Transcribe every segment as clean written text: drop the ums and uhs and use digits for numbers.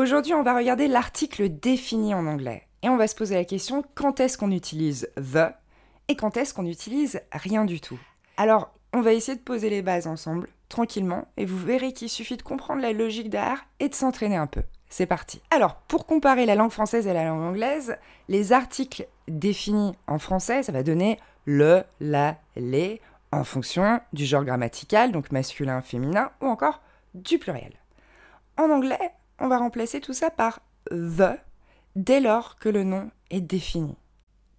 Aujourd'hui, on va regarder l'article défini en anglais. Et on va se poser la question, quand est-ce qu'on utilise the et quand est-ce qu'on n'utilise rien du tout? Alors, on va essayer de poser les bases ensemble, tranquillement, et vous verrez qu'il suffit de comprendre la logique derrière et de s'entraîner un peu. C'est parti. Alors, pour comparer la langue française et la langue anglaise, les articles définis en français, ça va donner le, la, les, en fonction du genre grammatical, donc masculin, féminin, ou encore du pluriel. En anglais, on va remplacer tout ça par the dès lors que le nom est défini.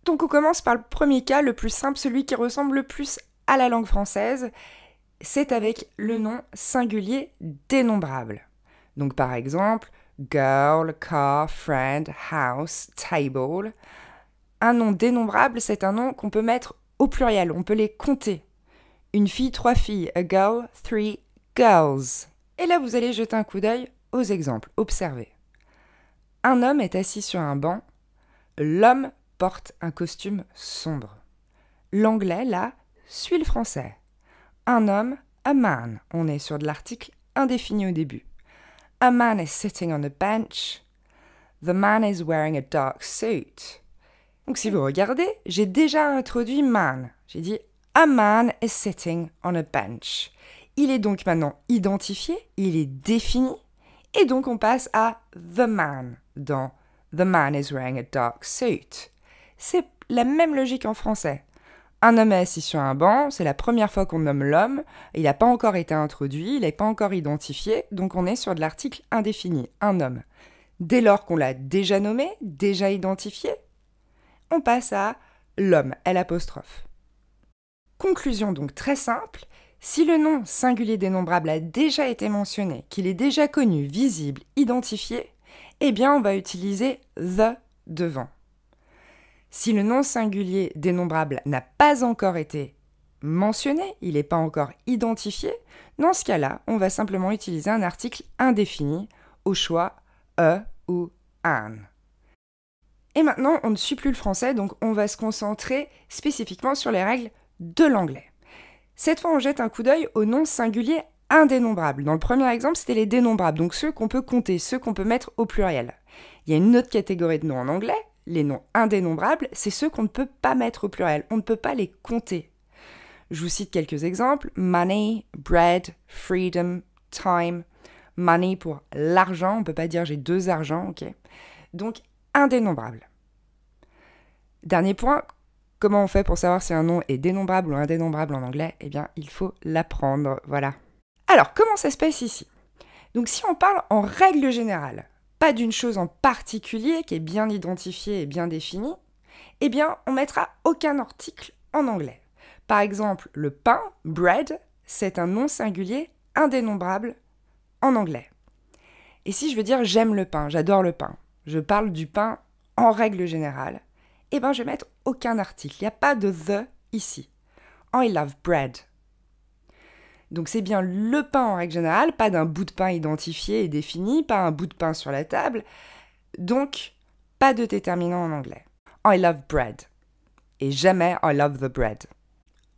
Donc on commence par le premier cas, le plus simple, celui qui ressemble le plus à la langue française, c'est avec le nom singulier dénombrable. Donc par exemple, girl, car, friend, house, table. Un nom dénombrable, c'est un nom qu'on peut mettre au pluriel, on peut les compter. Une fille, 3 filles, a girl, 3 girls. Et là, vous allez jeter un coup d'œil aux exemples, observez. Un homme est assis sur un banc, l'homme porte un costume sombre. L'anglais, là, suit le français. Un homme, a man. On est sur de l'article indéfini au début. A man is sitting on a bench. The man is wearing a dark suit. Donc si vous regardez, j'ai déjà introduit man. J'ai dit a man is sitting on a bench. Il est donc maintenant identifié, il est défini, et donc on passe à the man dans the man is wearing a dark suit. C'est la même logique en français. Un homme est assis sur un banc, c'est la première fois qu'on nomme l'homme, il n'a pas encore été introduit, il n'est pas encore identifié, donc on est sur de l'article indéfini, un homme. Dès lors qu'on l'a déjà nommé, déjà identifié, on passe à l'homme, l'apostrophe. Conclusion donc très simple, si le nom singulier dénombrable a déjà été mentionné, qu'il est déjà connu, visible, identifié, eh bien on va utiliser the devant. Si le nom singulier dénombrable n'a pas encore été mentionné, il n'est pas encore identifié, dans ce cas-là, on va simplement utiliser un article indéfini, au choix a ou an. Et maintenant, on ne suit plus le français, donc on va se concentrer spécifiquement sur les règles de l'anglais. Cette fois, on jette un coup d'œil aux noms singuliers indénombrables. Dans le premier exemple, c'était les dénombrables, donc ceux qu'on peut compter, ceux qu'on peut mettre au pluriel. Il y a une autre catégorie de noms en anglais, les noms indénombrables, c'est ceux qu'on ne peut pas mettre au pluriel, on ne peut pas les compter. Je vous cite quelques exemples, money, bread, freedom, time. Money pour l'argent, on ne peut pas dire j'ai 2 argents, ok. Donc, indénombrable. Dernier point, comment on fait pour savoir si un nom est dénombrable ou indénombrable en anglais? Eh bien, il faut l'apprendre, voilà. Alors, comment ça se passe ici? Donc, si on parle en règle générale, pas d'une chose en particulier qui est bien identifiée et bien définie, eh bien, on mettra aucun article en anglais. Par exemple, le pain, bread, c'est un nom singulier indénombrable en anglais. Et si je veux dire j'aime le pain, j'adore le pain, je parle du pain en règle générale, eh bien, je vais mettre aucun article. Il n'y a pas de the ici. I love bread. Donc, c'est bien le pain en règle générale, pas d'un bout de pain identifié et défini, pas un bout de pain sur la table. Donc, pas de déterminant en anglais. I love bread. Et jamais I love the bread.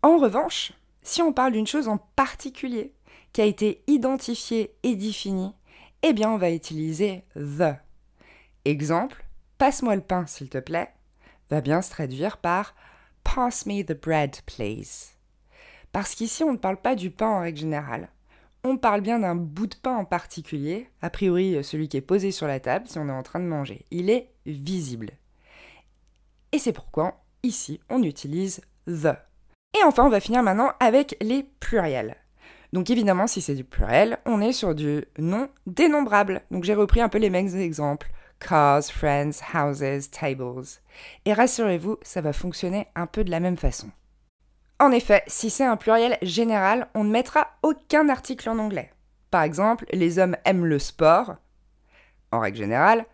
En revanche, si on parle d'une chose en particulier qui a été identifiée et définie, eh bien, on va utiliser the. Exemple, passe-moi le pain, s'il te plaît, va bien se traduire par « Pass me the bread, please ». Parce qu'ici, on ne parle pas du pain en règle générale. On parle bien d'un bout de pain en particulier, a priori celui qui est posé sur la table si on est en train de manger. Il est visible. Et c'est pourquoi, ici, on utilise the. Et enfin, on va finir maintenant avec les pluriels. Donc évidemment, si c'est du pluriel, on est sur du nom dénombrable. Donc j'ai repris un peu les mêmes exemples. Cars, friends, houses, tables. Et rassurez-vous, ça va fonctionner un peu de la même façon. En effet, si c'est un pluriel général, on ne mettra aucun article en anglais. Par exemple, les hommes aiment le sport. En règle générale,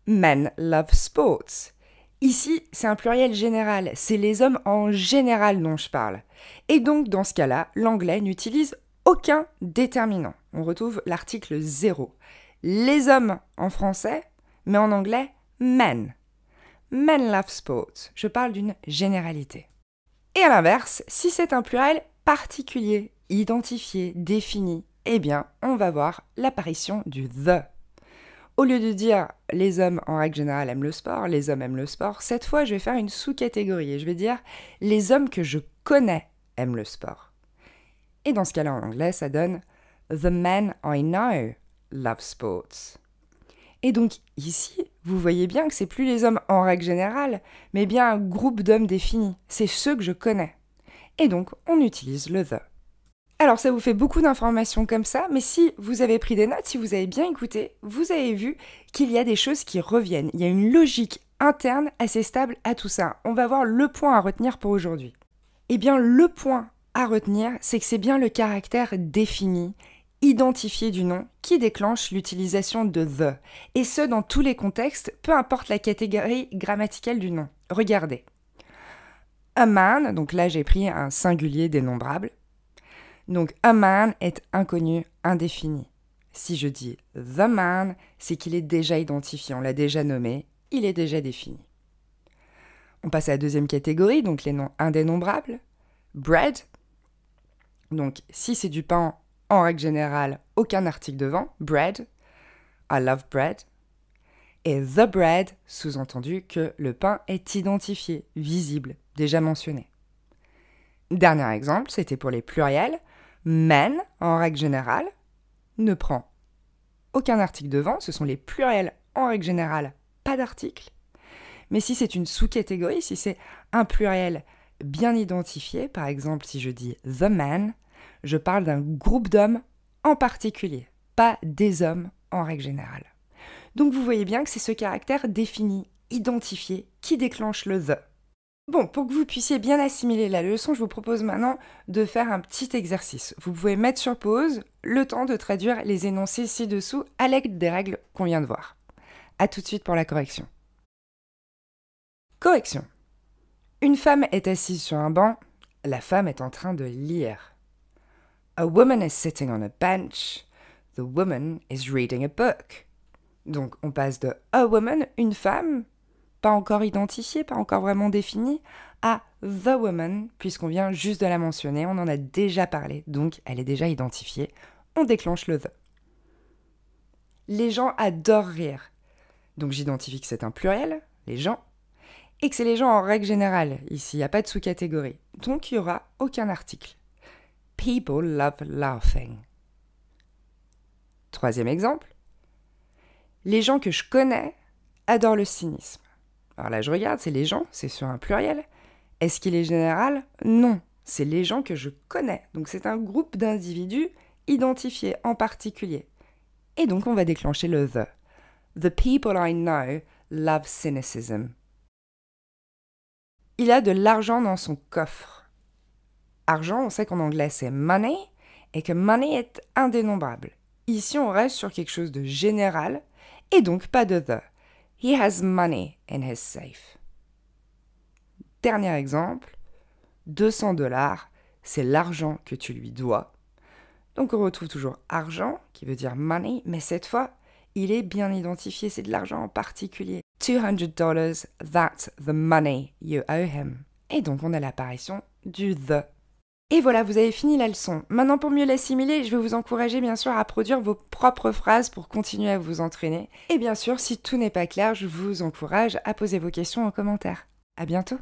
men love sports. Ici, c'est un pluriel général, c'est les hommes en général dont je parle. Et donc, dans ce cas-là, l'anglais n'utilise aucun déterminant. On retrouve l'article 0. Les hommes en français, mais en anglais, men. Men love sports. Je parle d'une généralité. Et à l'inverse, si c'est un pluriel particulier, identifié, défini, eh bien, on va voir l'apparition du the. au lieu de dire « les hommes en règle générale aiment le sport »,« les hommes aiment le sport », cette fois je vais faire une sous-catégorie et je vais dire « les hommes que je connais aiment le sport ». Et dans ce cas-là en anglais, ça donne « the men I know love sports ». Et donc ici, vous voyez bien que c'est plus les hommes en règle générale, mais bien un groupe d'hommes définis. C'est ceux que je connais. Et donc, on utilise le « the ». Alors ça vous fait beaucoup d'informations comme ça, mais si vous avez pris des notes, si vous avez bien écouté, vous avez vu qu'il y a des choses qui reviennent. Il y a une logique interne assez stable à tout ça. On va voir le point à retenir pour aujourd'hui. Eh bien, le point à retenir, c'est que c'est bien le caractère défini, identifié du nom, qui déclenche l'utilisation de the. Et ce, dans tous les contextes, peu importe la catégorie grammaticale du nom. Regardez. A man, donc là j'ai pris un singulier dénombrable. Donc, a man est inconnu, indéfini. Si je dis the man, c'est qu'il est déjà identifié, on l'a déjà nommé, il est déjà défini. On passe à la deuxième catégorie, donc les noms indénombrables. Bread. Donc, si c'est du pain, en règle générale, aucun article devant. Bread. I love bread. Et the bread, sous-entendu que le pain est identifié, visible, déjà mentionné. Dernier exemple, c'était pour les pluriels. Men, en règle générale, ne prend aucun article devant, ce sont les pluriels en règle générale, pas d'article. Mais si c'est une sous-catégorie, si c'est un pluriel bien identifié, par exemple si je dis the man, je parle d'un groupe d'hommes en particulier, pas des hommes en règle générale. Donc vous voyez bien que c'est ce caractère défini, identifié, qui déclenche le the. Bon, pour que vous puissiez bien assimiler la leçon, je vous propose maintenant de faire un petit exercice. Vous pouvez mettre sur pause le temps de traduire les énoncés ci-dessous à l'aide des règles qu'on vient de voir. A tout de suite pour la correction. Correction. Une femme est assise sur un banc, la femme est en train de lire. A woman is sitting on a bench, the woman is reading a book. Donc on passe de a woman, une femme, pas encore identifiée, pas encore vraiment définie, à the woman, puisqu'on vient juste de la mentionner, on en a déjà parlé, donc elle est déjà identifiée, on déclenche le the. Les gens adorent rire, donc j'identifie que c'est un pluriel, les gens, et que c'est les gens en règle générale, ici il n'y a pas de sous-catégorie, donc il n'y aura aucun article. People love laughing. Troisième exemple, les gens que je connais adorent le cynisme. Alors là, je regarde, c'est les gens, c'est sur un pluriel. Est-ce qu'il est général? Non, c'est les gens que je connais. Donc c'est un groupe d'individus identifiés en particulier. Et donc on va déclencher le the. The people I know love cynicism. Il a de l'argent dans son coffre. Argent, on sait qu'en anglais c'est money, et que money est indénombrable. Ici, on reste sur quelque chose de général, et donc pas de the. He has money in his safe. Dernier exemple, 200 $, c'est l'argent que tu lui dois. Donc on retrouve toujours argent, qui veut dire money, mais cette fois, il est bien identifié, c'est de l'argent en particulier. $200, that's the money you owe him. Et donc on a l'apparition du the. Et voilà, vous avez fini la leçon. Maintenant, pour mieux l'assimiler, je vais vous encourager bien sûr à produire vos propres phrases pour continuer à vous entraîner. Et bien sûr, si tout n'est pas clair, je vous encourage à poser vos questions en commentaire. À bientôt!